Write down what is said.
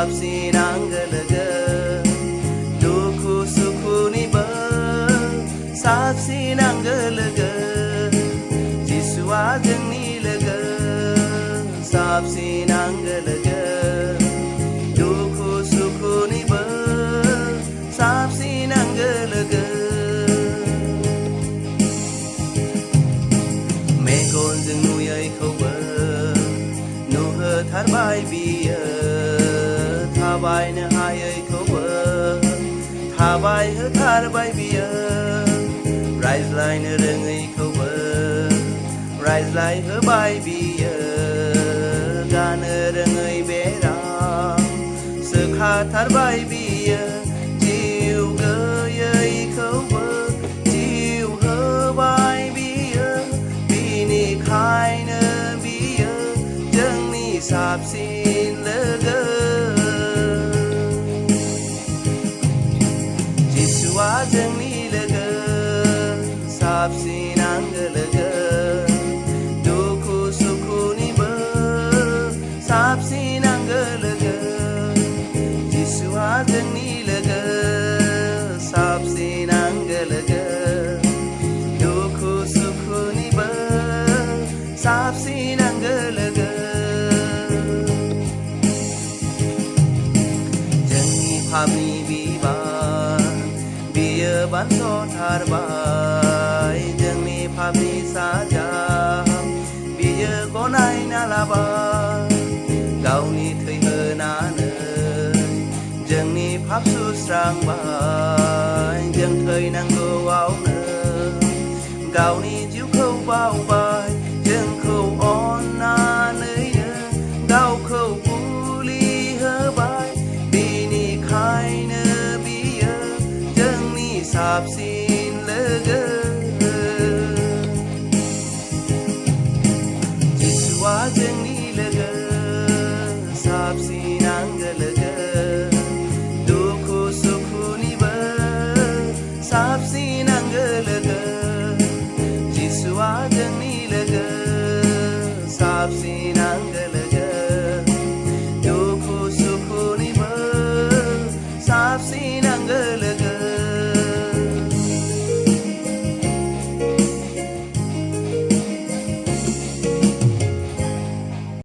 साबसिनांगोलोगो दुखु सुखुनिबो साबसिनांगोलोगो जिसुआ जोंनि लोगो साबसिनांगोलोगो दुखु सुखुनिबो साबसिनांगोलोगो मेगनजों नुयैखौबो नुहोथारबाय बियो थाबायनो हायैखौबो थाबाय होथारबाय बियो रायज्लायनो रोङैखौबो रायज्लायहोबाय बियो गानो रोङै बेराम सोखाथारबाय बियो जिउ गैयैखौबो जिउ होबाय बियो बिनिखायनो बियो जोंनि साबसिन लोगो जिसुआ जोंनि लोगो साबसिनांगोलोगो दुखु सुखुनिबो साबसिनांगोलोगो जिसुआ जोंनि लोगो साबसिनांगोलोगो दुखु सुखुनिबो साबसिनांगोलोगो जोंनि पापनि बिबान बियो बानस'थारबाय जोंनि पापनि साजा बियो गनायना लाबाय गावनि थै होनानै जोंनि पाप सुस्रांबाय जों थैनांगौआवनो गावनि जिउखौ बावबाय जोंखौ अननानैनो गावखौ बुलि होबाय बिनिखायनो बियो जोंनि साबसिन लोगो जिसुआ जोंनि लोगो साबसिनांगोलोगो दुखु सुखुनिबो साबसिनांगोलोगो जिसुआ जोंनि लोगो साबसिनांगोलोगो